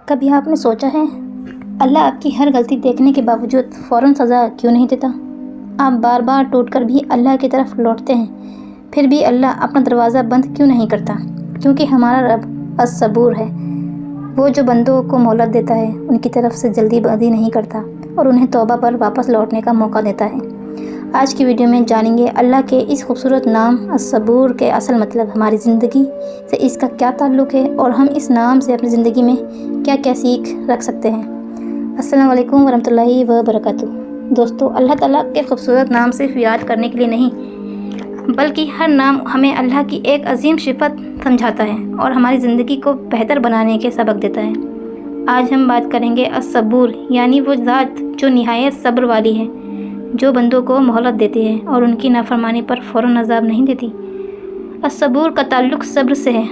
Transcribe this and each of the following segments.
کبھی آپ نے سوچا ہے اللہ آپ کی ہر غلطی دیکھنے کے باوجود فوراً سزا کیوں نہیں دیتا؟ آپ بار بار ٹوٹ کر بھی اللہ کی طرف لوٹتے ہیں، پھر بھی اللہ اپنا دروازہ بند کیوں نہیں کرتا؟ کیونکہ ہمارا رب الصبور ہے، وہ جو بندوں کو مہلت دیتا ہے، ان کی طرف سے جلدی بازی نہیں کرتا اور انہیں توبہ پر واپس لوٹنے کا موقع دیتا ہے۔ آج کی ویڈیو میں جانیں گے اللہ کے اس خوبصورت نام الصبور کے اصل مطلب، ہماری زندگی سے اس کا کیا تعلق ہے اور ہم اس نام سے اپنی زندگی میں کیا کیا سیکھ رکھ سکتے ہیں۔ السلام علیکم ورحمۃ اللہ وبرکاتہ۔ دوستو، اللہ تعالیٰ کے خوبصورت نام صرف یاد کرنے کے لیے نہیں، بلکہ ہر نام ہمیں اللہ کی ایک عظیم صفت سمجھاتا ہے اور ہماری زندگی کو بہتر بنانے کے سبق دیتا ہے۔ آج ہم بات کریں گے الصبور، یعنی وہ ذات جو نہایت صبر والی ہے، جو بندوں کو مہلت دیتی ہے اور ان کی نافرمانی پر فوراً عذاب نہیں دیتی۔ الصبور کا تعلق صبر سے ہے۔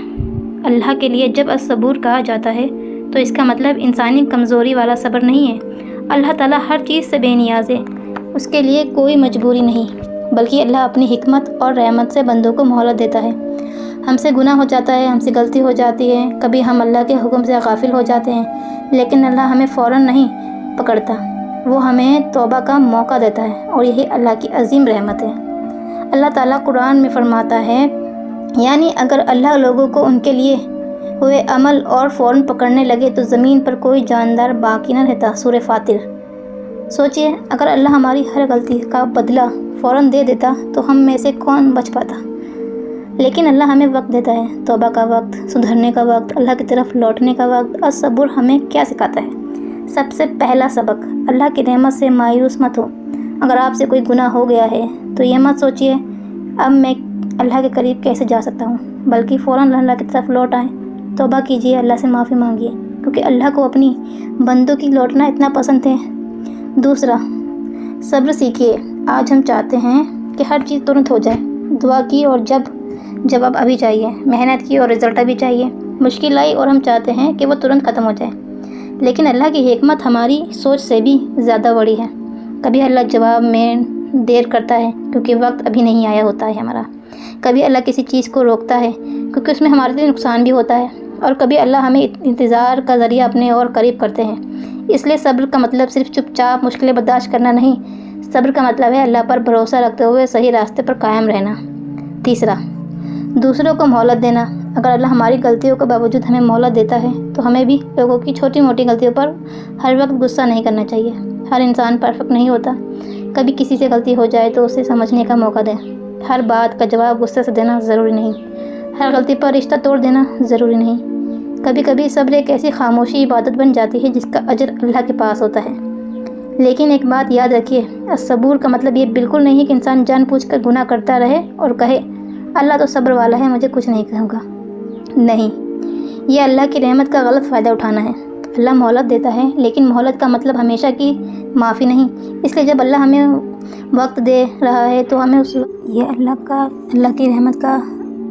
اللہ کے لیے جب الصبور کہا جاتا ہے تو اس کا مطلب انسانی کمزوری والا صبر نہیں ہے۔ اللہ تعالیٰ ہر چیز سے بے نیاز ہے، اس کے لیے کوئی مجبوری نہیں، بلکہ اللہ اپنی حکمت اور رحمت سے بندوں کو مہلت دیتا ہے۔ ہم سے گناہ ہو جاتا ہے، ہم سے غلطی ہو جاتی ہے، کبھی ہم اللہ کے حکم سے غافل ہو جاتے ہیں، لیکن اللہ ہمیں فوراً نہیں پکڑتا، وہ ہمیں توبہ کا موقع دیتا ہے اور یہی اللہ کی عظیم رحمت ہے۔ اللہ تعالیٰ قرآن میں فرماتا ہے، یعنی اگر اللہ لوگوں کو ان کے لیے ہوئے عمل اور فوراً پکڑنے لگے تو زمین پر کوئی جاندار باقی نہ رہتا۔ سورہ فاطر۔ سوچئے، اگر اللہ ہماری ہر غلطی کا بدلہ فوراً دے دیتا تو ہم میں سے کون بچ پاتا؟ لیکن اللہ ہمیں وقت دیتا ہے، توبہ کا وقت، سدھرنے کا وقت، اللہ کی طرف لوٹنے کا وقت۔ الصبر ہمیں کیا سکھاتا ہے؟ سب سے پہلا سبق، اللہ کی رحمت سے مایوس مت ہو۔ اگر آپ سے کوئی گناہ ہو گیا ہے تو یہ مت سوچئے اب میں اللہ کے قریب کیسے جا سکتا ہوں، بلکہ فوراً اللہ کی طرف لوٹ آئیں، توبہ کیجئے، اللہ سے معافی مانگیے، کیونکہ اللہ کو اپنی بندوں کی لوٹنا اتنا پسند ہے۔ دوسرا، صبر سیکھیے۔ آج ہم چاہتے ہیں کہ ہر چیز ترنت ہو جائے، دعا کی اور جواب ابھی چاہیے، محنت کی اور رزلٹ ابھی چاہیے، مشکل آئی اور ہم چاہتے ہیں کہ وہ ترنت ختم ہو جائے، لیکن اللہ کی حکمت ہماری سوچ سے بھی زیادہ بڑی ہے۔ کبھی اللہ جواب میں دیر کرتا ہے کیونکہ وقت ابھی نہیں آیا ہوتا ہے ہمارا، کبھی اللہ کسی چیز کو روکتا ہے کیونکہ اس میں ہمارے لیے نقصان بھی ہوتا ہے، اور کبھی اللہ ہمیں انتظار کا ذریعہ اپنے اور قریب کرتے ہیں۔ اس لیے صبر کا مطلب صرف چپ چاپ مشکلیں برداشت کرنا نہیں، صبر کا مطلب ہے اللہ پر بھروسہ رکھتے ہوئے صحیح راستے پر قائم رہنا۔ تیسرا، دوسروں کو مہلت دینا۔ اگر اللہ ہماری غلطیوں کے باوجود ہمیں مہلت دیتا ہے تو ہمیں بھی لوگوں کی چھوٹی موٹی غلطیوں پر ہر وقت غصہ نہیں کرنا چاہیے۔ ہر انسان پرفیکٹ نہیں ہوتا، کبھی کسی سے غلطی ہو جائے تو اسے سمجھنے کا موقع دیں۔ ہر بات کا جواب غصے سے دینا ضروری نہیں، ہر غلطی پر رشتہ توڑ دینا ضروری نہیں۔ کبھی کبھی صبر ایک ایسی خاموشی عبادت بن جاتی ہے جس کا اجر اللہ کے پاس ہوتا ہے۔ لیکن ایک بات یاد رکھیے، الصبور کا مطلب یہ بالکل نہیں کہ انسان جان بوجھ کر گناہ کرتا رہے اور کہے اللہ تو صبر والا ہے، مجھے کچھ نہیں کہوں گا۔ نہیں، یہ اللہ کی رحمت کا غلط فائدہ اٹھانا ہے۔ اللہ مہلت دیتا ہے، لیکن مہلت کا مطلب ہمیشہ کی معافی نہیں۔ اس لیے جب اللہ ہمیں وقت دے رہا ہے تو ہمیں یہ اللہ کی رحمت کا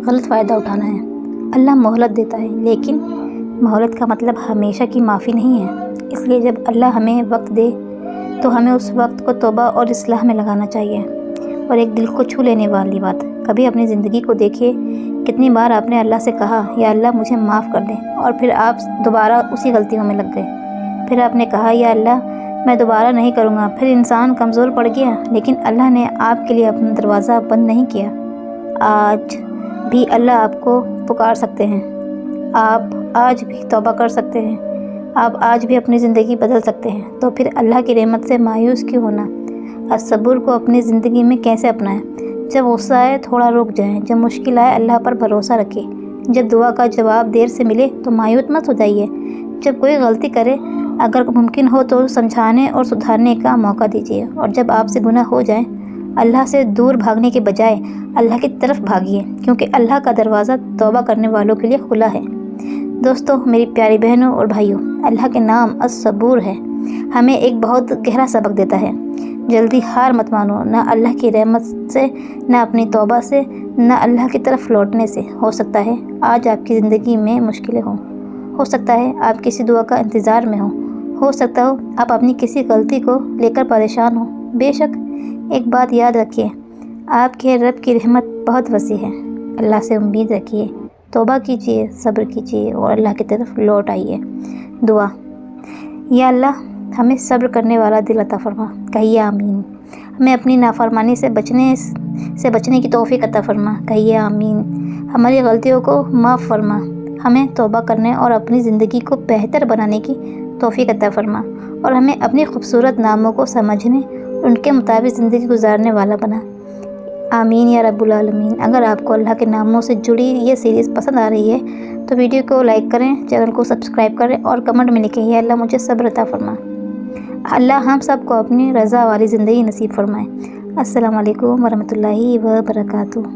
غلط فائدہ اٹھانا ہے۔ اللہ مہلت دیتا ہے، لیکن مہلت کا مطلب ہمیشہ کی معافی نہیں ہے۔ اس لیے جب اللہ ہمیں وقت دے تو ہمیں اس وقت کو توبہ اور اصلاح میں لگانا چاہیے۔ اور ایک دل کو چھو لینے والی بات، کبھی اپنی زندگی کو دیکھیے، کتنی بار آپ نے اللہ سے کہا یا اللہ مجھے معاف کر دیں، اور پھر آپ دوبارہ اسی غلطیوں میں لگ گئے۔ پھر آپ نے کہا یا اللہ میں دوبارہ نہیں کروں گا، پھر انسان کمزور پڑ گیا، لیکن اللہ نے آپ کے لیے اپنا دروازہ بند نہیں کیا۔ آج بھی اللہ آپ کو پکار سکتے ہیں، آپ آج بھی توبہ کر سکتے ہیں، آپ آج بھی اپنی زندگی بدل سکتے ہیں۔ تو پھر اللہ کی رحمت سے مایوس کیوں ہونا؟ الصبر کو اپنی زندگی میں کیسے اپنائیں؟ جب غصہ آئے تھوڑا رک جائیں، جب مشکل آئے اللہ پر بھروسہ رکھیں، جب دعا کا جواب دیر سے ملے تو مایوس مت ہو جائیے، جب کوئی غلطی کرے اگر ممکن ہو تو سمجھانے اور سدھارنے کا موقع دیجیے، اور جب آپ سے گناہ ہو جائیں اللہ سے دور بھاگنے کے بجائے اللہ کی طرف بھاگیے، کیونکہ اللہ کا دروازہ توبہ کرنے والوں کے لیے کھلا ہے۔ دوستو، میری پیاری بہنوں اور بھائیوں، اللہ کے نام الصبور ہے ہمیں ایک بہت گہرا سبق دیتا ہے۔ جلدی ہار مت مانو، نہ اللہ کی رحمت سے، نہ اپنی توبہ سے، نہ اللہ کی طرف لوٹنے سے۔ ہو سکتا ہے آج آپ کی زندگی میں مشکلیں ہوں، ہو سکتا ہے آپ کسی دعا کا انتظار میں ہو سکتا ہو آپ اپنی کسی غلطی کو لے کر پریشان ہوں۔ بے شک ایک بات یاد رکھیے، آپ کے رب کی رحمت بہت وسیع ہے۔ اللہ سے امید رکھیے، توبہ کیجیے، صبر کیجیے اور اللہ کی طرف لوٹ آئیے۔ دعا: یا اللہ ہمیں صبر کرنے والا دل عطا فرما. کہیے آمین. ہمیں اپنی نافرمانی سے بچنے کی توفیق عطا فرما. کہیے آمین. ہماری غلطیوں کو معاف فرما. ہمیں توبہ کرنے اور اپنی زندگی کو بہتر بنانے کی توفیق عطا فرما، اور ہمیں اپنی خوبصورت ناموں کو سمجھنے اور ان کے مطابق زندگی گزارنے والا بنا. آمین یا رب العالمین. اگر آپ کو اللہ کے ناموں سے جڑی یہ سیریز پسند آ رہی ہے تو ویڈیو کو لائک کریں، چینل کو سبسکرائب کریں اور کمنٹ میں لکھیں یا اللہ مجھے صبر عطا فرما. اللہ ہم سب کو اپنی رضا والی زندگی نصیب فرمائے. السلام علیکم ورحمۃ اللہ وبرکاتہ.